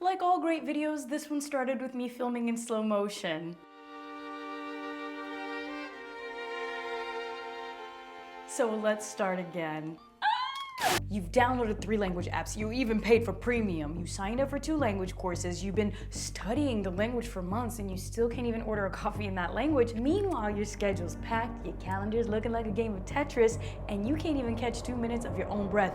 Like all great videos, this one started with me filming in slow motion. So let's start again. You've downloaded 3 language apps, you even paid for premium, you signed up for 2 language courses, you've been studying the language for months and you still can't even order a coffee in that language. Meanwhile, your schedule's packed, your calendar's looking like a game of Tetris, and you can't even catch 2 minutes of your own breath.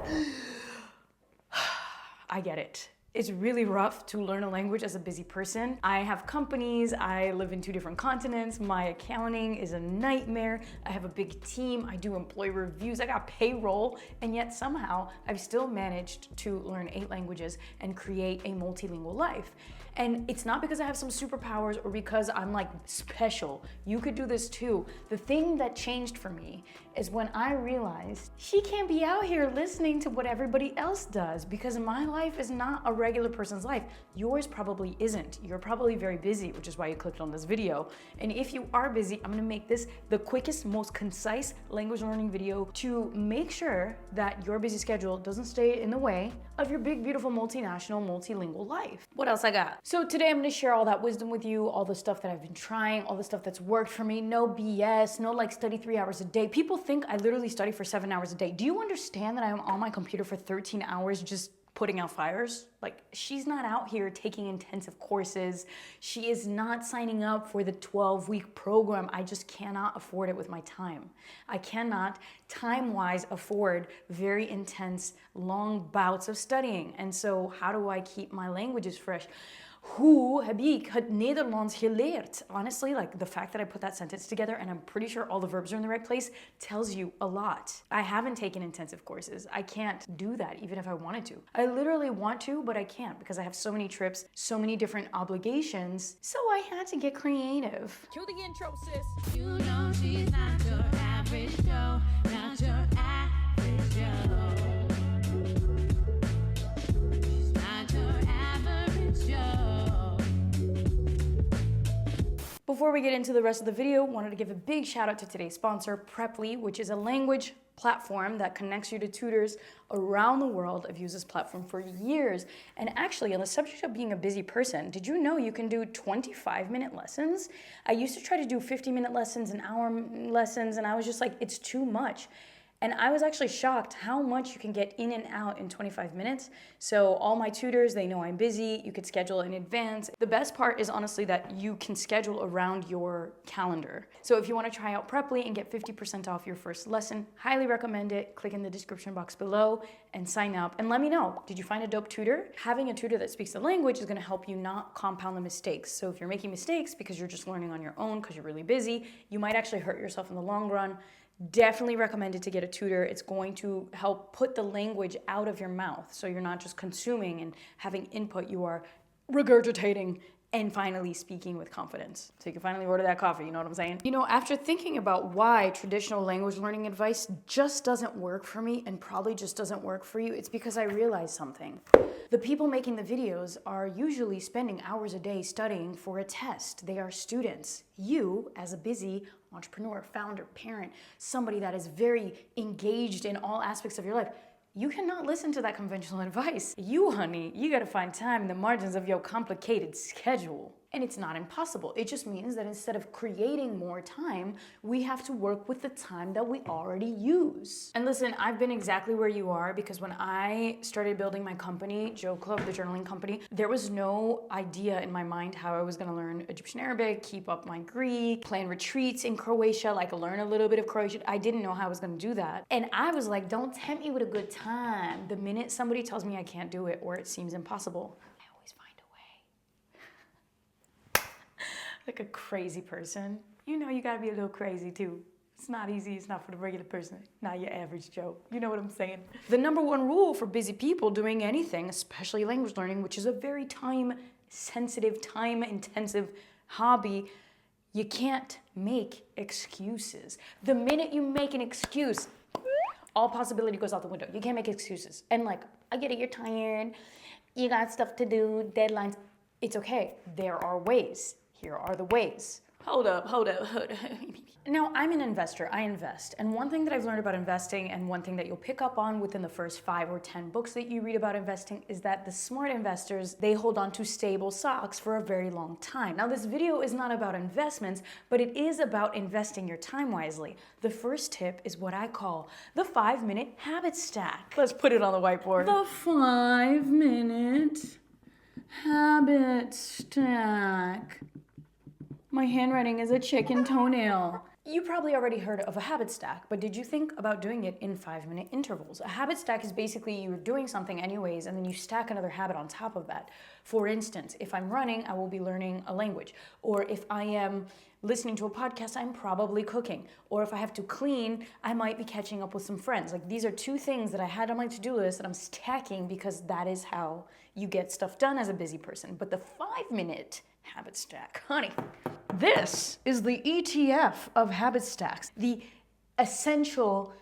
I get it. It's really rough to learn a language as a busy person. I have companies, I live in 2 different continents, my accounting is a nightmare, I have a big team, I do employee reviews, I got payroll, and yet somehow I've still managed to learn 8 languages and create a multilingual life. And it's not because I have some superpowers or because I'm like special. You could do this too. The thing that changed for me is when I realized she can't be out here listening to what everybody else does, because my life is not a regular person's life. Yours probably isn't. You're probably very busy, which is why you clicked on this video. And if you are busy, I'm gonna make this the quickest, most concise language learning video to make sure that your busy schedule doesn't stay in the way of your big, beautiful, multinational, multilingual life. What else I got? So today I'm gonna share all that wisdom with you, all the stuff that I've been trying, all the stuff that's worked for me, no BS, no like study 3 hours a day. People think I literally study for 7 hours a day. Do you understand that I'm on my computer for 13 hours just putting out fires? Like, she's not out here taking intensive courses. She is not signing up for the 12-week program. I just cannot afford it with my time. I cannot, time-wise, afford very intense, long bouts of studying. And so how do I keep my languages fresh? Hoe heb ik het Nederlands geleerd? Honestly, like the fact that I put that sentence together and I'm pretty sure all the verbs are in the right place tells you a lot. I haven't taken intensive courses. I can't do that even if I wanted to. I literally want to, but I can't because I have so many trips, so many different obligations. So I had to get creative. Cue the intro, sis. You know she's not your average Joe, not your average Joe. She's not your average Joe. Before we get into the rest of the video, wanted to give a big shout out to today's sponsor, Preply, which is a language platform that connects you to tutors around the world. I've used this platform for years. And actually, on the subject of being a busy person, did you know you can do 25-minute lessons? I used to try to do 50-minute lessons and hour lessons, and I was just like, it's too much. And I was actually shocked how much you can get in and out in 25 minutes. So all my tutors, they know I'm busy. You could schedule in advance. The best part is honestly that you can schedule around your calendar. So if you want to try out Preply and get 50% off your first lesson, highly recommend it. Click in the description box below and sign up. And let me know, did you find a dope tutor? Having a tutor that speaks the language is going to help you not compound the mistakes. So if you're making mistakes because you're just learning on your own because you're really busy, you might actually hurt yourself in the long run. Definitely recommended to get a tutor. It's going to help put the language out of your mouth so you're not just consuming and having input, you are regurgitating and finally speaking with confidence. So you can finally order that coffee, you know what I'm saying? You know, after thinking about why traditional language learning advice just doesn't work for me and probably just doesn't work for you, it's because I realized something. The people making the videos are usually spending hours a day studying for a test. They are students. You, as a busy entrepreneur, founder, parent, somebody that is very engaged in all aspects of your life, you cannot listen to that conventional advice. You, honey, you gotta find time in the margins of your complicated schedule. And it's not impossible. It just means that instead of creating more time, we have to work with the time that we already use. And listen, I've been exactly where you are because when I started building my company, Joe Club, the journaling company, there was no idea in my mind how I was gonna learn Egyptian Arabic, keep up my Greek, plan retreats in Croatia, like learn a little bit of Croatian. I didn't know how I was gonna do that. And I was like, don't tempt me with a good time. The minute somebody tells me I can't do it or it seems impossible, like a crazy person. You know you gotta be a little crazy too. It's not easy, it's not for the regular person, not your average Joe. You know what I'm saying? The number one rule for busy people doing anything, especially language learning, which is a very time-sensitive, time-intensive hobby, you can't make excuses. The minute you make an excuse, all possibility goes out the window. You can't make excuses. And like, I get it, you're tired, you got stuff to do, deadlines. It's okay, there are ways. Here are the ways. hold up. Now, I'm an investor, I invest. And one thing that I've learned about investing, and one thing that you'll pick up on within the first 5 or 10 books that you read about investing, is that the smart investors, they hold on to stable stocks for a very long time. Now, this video is not about investments, but it is about investing your time wisely. The first tip is what I call the 5-minute habit stack. Let's put it on the whiteboard. The 5-minute habit stack. My handwriting is a chicken toenail. You probably already heard of a habit stack, but did you think about doing it in 5-minute intervals? A habit stack is basically you're doing something anyways, and then you stack another habit on top of that. For instance, if I'm running, I will be learning a language. Or if I am listening to a podcast, I'm probably cooking. Or if I have to clean, I might be catching up with some friends. Like, these are 2 things that I had on my to-do list that I'm stacking because that is how you get stuff done as a busy person. But the 5-minute habit stack, honey, this is the ETF of habit stacks, the essential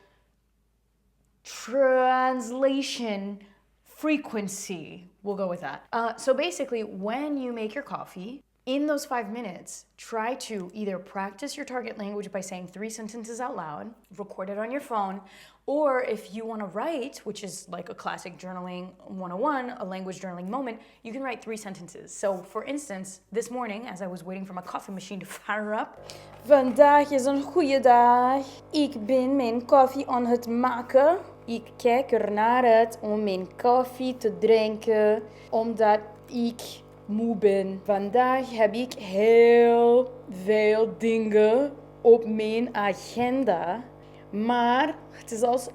translation frequency. We'll go with that. So basically, when you make your coffee, in those 5 minutes, try to either practice your target language by saying 3 sentences out loud, record it on your phone, or if you want to write, which is like a classic journaling 101, a language journaling moment, you can write 3 sentences. So for instance, this morning, as I was waiting for my coffee machine to fire up, vandaag is een goede dag. Ik ben mijn koffie aan het maken. Ik kijk ernaar uit om mijn koffie te drinken, omdat ik moe ben. Vandaag heb ik heel veel dingen op mijn agenda, maar het is als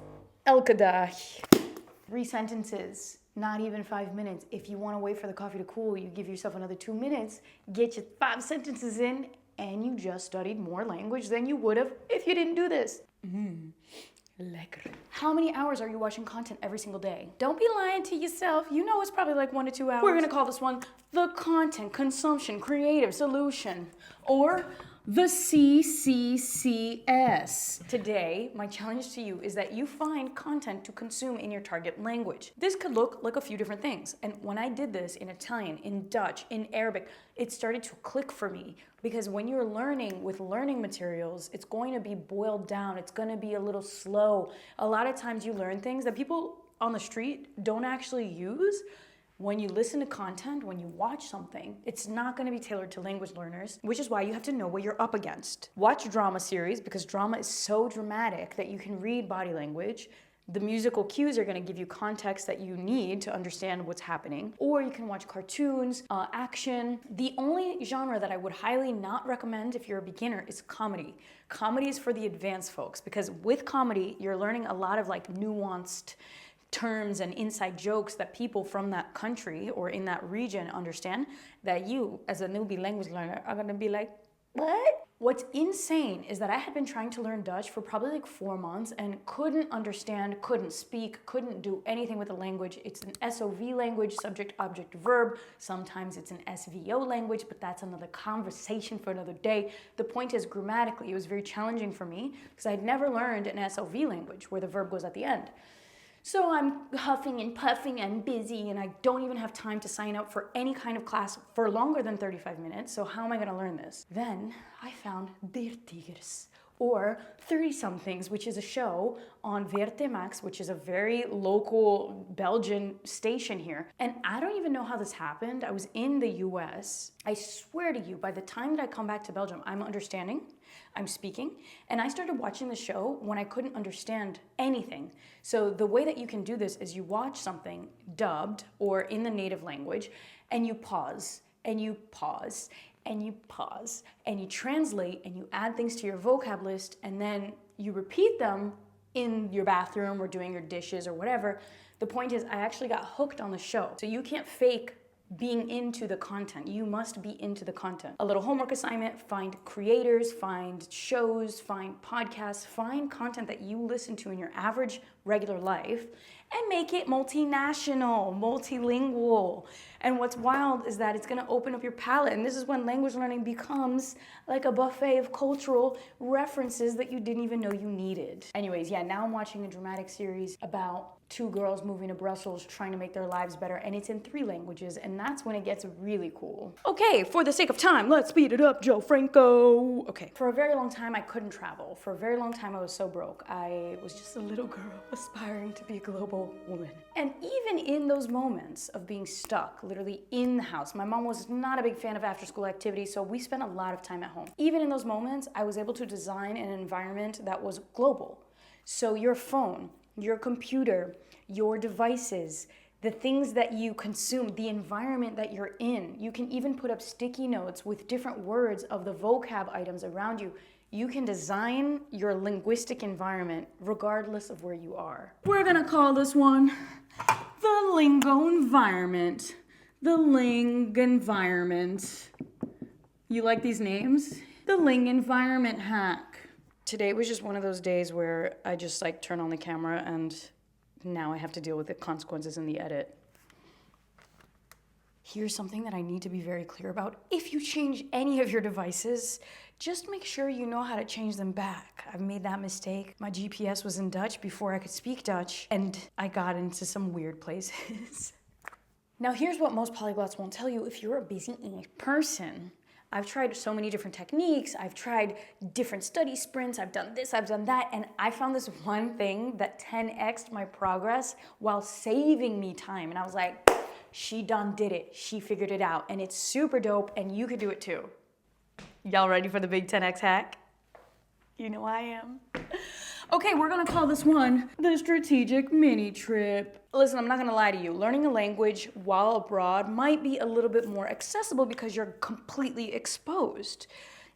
elke dag. 3 sentences, not even 5 minutes. If you want to wait for the coffee to cool, you give yourself another 2 minutes, get your 5 sentences in, and you just studied more language than you would have if you didn't do this. Lekker. How many hours are you watching content every single day? Don't be lying to yourself. You know it's probably like 1 to 2 hours. We're gonna call this one the Content Consumption Creative Solution, or the CCCS. Today, my challenge to you is that you find content to consume in your target language. This could look like a few different things. And when I did this in Italian, in Dutch, in Arabic, it started to click for me. Because when you're learning with learning materials, it's going to be boiled down. It's going to be a little slow. A lot of times you learn things that people on the street don't actually use. When you listen to content, when you watch something, it's not going to be tailored to language learners, which is why you have to know what you're up against. Watch drama series, because drama is so dramatic that you can read body language. The musical cues are going to give you context that you need to understand what's happening. Or you can watch cartoons, action. The only genre that I would highly not recommend if you're a beginner is comedy. Comedy is for the advanced folks, because with comedy, you're learning a lot of like nuanced terms and inside jokes that people from that country or in that region understand, that you, as a newbie language learner, are gonna be like, what? What's insane is that I had been trying to learn Dutch for probably like 4 months and couldn't understand, couldn't speak, couldn't do anything with the language. It's an SOV language, subject, object, verb. Sometimes it's an SVO language, but that's another conversation for another day. The point is, grammatically, it was very challenging for me because I'd never learned an SOV language where the verb goes at the end. So I'm huffing and puffing and busy, and I don't even have time to sign up for any kind of class for longer than 35 minutes. So how am I going to learn this? Then I found Dertigers, or 30-somethings, which is a show on VRT Max, which is a very local Belgian station here. And I don't even know how this happened. I was in the US. I swear to you, by the time that I come back to Belgium, I'm understanding, I'm speaking, and I started watching the show when I couldn't understand anything. So the way that you can do this is you watch something dubbed or in the native language, and you pause, and you pause, and you pause, and you translate, and you add things to your vocab list, and then you repeat them in your bathroom or doing your dishes or whatever. The point is, I actually got hooked on the show. So you can't fake being into the content. You must be into the content. A little homework assignment: find creators, find shows, find podcasts, find content that you listen to in your average regular life and make it multinational, multilingual. And what's wild is that it's gonna open up your palette. And this is when language learning becomes like a buffet of cultural references that you didn't even know you needed. Anyways, yeah, now I'm watching a dramatic series about two girls moving to Brussels trying to make their lives better, and it's in 3 languages, and that's when it gets really cool. Okay, for the sake of time, let's speed it up, Joe Franco. Okay, for a very long time, I couldn't travel. For a very long time, I was so broke. I was just a little girl aspiring to be a global woman. And even in those moments of being stuck, literally in the house, my mom was not a big fan of after-school activities, so we spent a lot of time at home. Even in those moments, I was able to design an environment that was global. So your phone, your computer, your devices, the things that you consume, the environment that you're in. You can even put up sticky notes with different words of the vocab items around you. You can design your linguistic environment regardless of where you are. We're gonna call this one the lingo environment. The ling environment. You like these names? The ling environment hack. Today was just one of those days where I just like turn on the camera and now I have to deal with the consequences in the edit. Here's something that I need to be very clear about. If you change any of your devices, just make sure you know how to change them back. I've made that mistake. My GPS was in Dutch before I could speak Dutch, and I got into some weird places. Now here's what most polyglots won't tell you if you're a busy English person. I've tried so many different techniques, I've tried different study sprints, I've done this, I've done that, and I found this one thing that 10x'd my progress while saving me time. And I was like, she done did it. She figured it out, and it's super dope, and you could do it too. Y'all ready for the big 10x hack? You know I am. Okay, we're gonna call this one the strategic mini trip. Listen, I'm not gonna lie to you. Learning a language while abroad might be a little bit more accessible because you're completely exposed.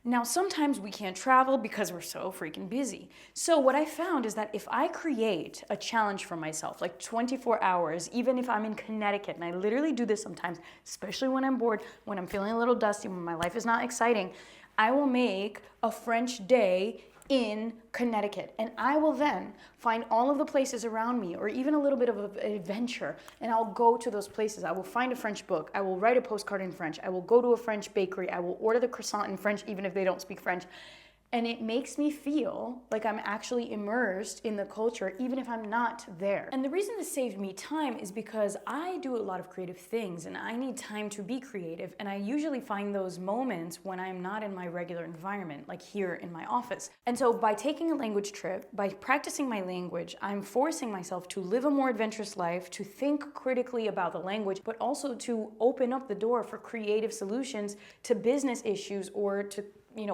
Now, sometimes we can't travel because we're so freaking busy. So what I found is that if I create a challenge for myself, like 24 hours, even if I'm in Connecticut, and I literally do this sometimes, especially when I'm bored, when I'm feeling a little dusty, when my life is not exciting, I will make a French day in Connecticut, and I will then find all of the places around me, or even a little bit of an adventure, and I'll go to those places. I will find a French book, I will write a postcard in French, I will go to a French bakery, I will order the croissant in French even if they don't speak French. And it makes me feel like I'm actually immersed in the culture, even if I'm not there. And the reason this saved me time is because I do a lot of creative things and I need time to be creative. And I usually find those moments when I'm not in my regular environment, like here in my office. And so by taking a language trip, by practicing my language, I'm forcing myself to live a more adventurous life, to think critically about the language, but also to open up the door for creative solutions to business issues or to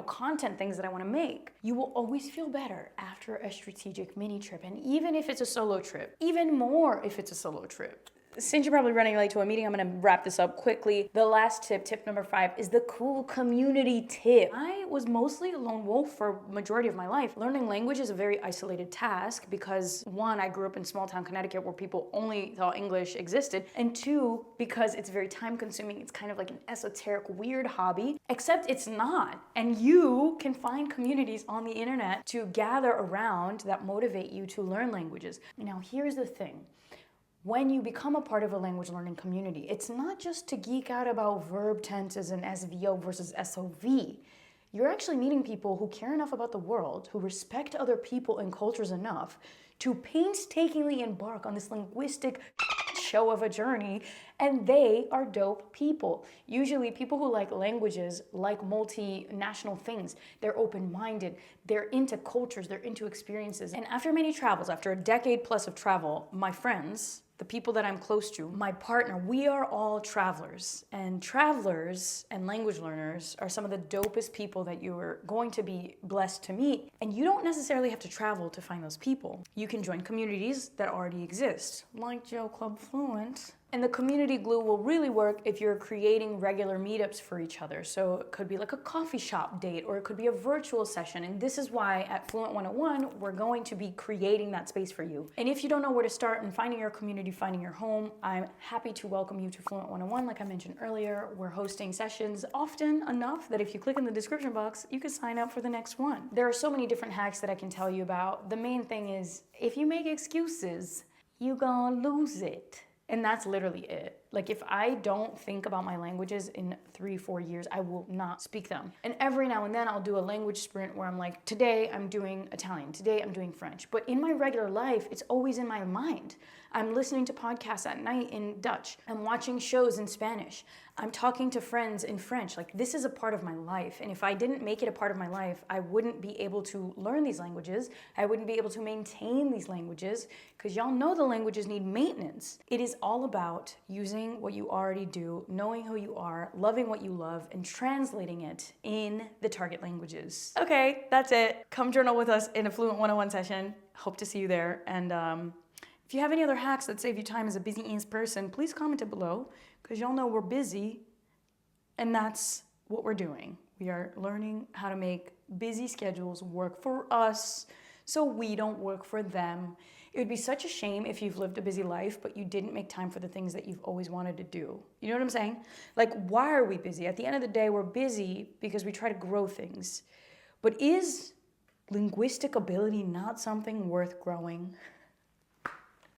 content things that I want to make. You will always feel better after a strategic mini trip. And even if it's a solo trip, even more if it's a solo trip. Since you're probably running late to a meeting, I'm gonna wrap this up quickly. The last tip, tip number 5, is the cool community tip. I was mostly a lone wolf for majority of my life. Learning language is a very isolated task because 1, I grew up in small town Connecticut where people only thought English existed, and 2, because it's very time consuming. It's kind of like an esoteric, weird hobby, except it's not. And you can find communities on the internet to gather around that motivate you to learn languages. Now, here's the thing. When you become a part of a language learning community, it's not just to geek out about verb tenses and SVO versus SOV. You're actually meeting people who care enough about the world, who respect other people and cultures enough to painstakingly embark on this linguistic show of a journey, and they are dope people. Usually people who like languages like multinational things. They're open-minded, they're into cultures, they're into experiences. And after many travels, after a decade plus of travel, my friends, the people that I'm close to, my partner, we are all travelers. And travelers and language learners are some of the dopest people that you are going to be blessed to meet. And you don't necessarily have to travel to find those people. You can join communities that already exist, like Joe Club Fluent. And the community glue will really work if you're creating regular meetups for each other. So it could be like a coffee shop date, or it could be a virtual session. And this is why at Fluent 101, we're going to be creating that space for you. And if you don't know where to start in finding your community, finding your home, I'm happy to welcome you to Fluent 101. Like I mentioned earlier, we're hosting sessions often enough that if you click in the description box, you can sign up for the next one. There are so many different hacks that I can tell you about. The main thing is, if you make excuses, you're gonna lose it. And that's literally it. Like if I don't think about my languages in 3-4 years, I will not speak them. And every now and then I'll do a language sprint where I'm like, today I'm doing Italian, today I'm doing French. But in my regular life, it's always in my mind. I'm listening to podcasts at night in Dutch. I'm watching shows in Spanish. I'm talking to friends in French. Like this is a part of my life. And if I didn't make it a part of my life, I wouldn't be able to learn these languages. I wouldn't be able to maintain these languages because y'all know the languages need maintenance. It is all about using what you already do, knowing who you are, loving what you love, and translating it in the target languages. Okay, that's it. Come journal with us in a Fluent 101 session. Hope to see you there. And if you have any other hacks that save you time as a busy person, please comment it below because y'all know we're busy and that's what we're doing. We are learning how to make busy schedules work for us so we don't work for them. It would be such a shame if you've lived a busy life, but you didn't make time for the things that you've always wanted to do. You know what I'm saying? Like, why are we busy? At the end of the day, we're busy because we try to grow things. But is linguistic ability not something worth growing?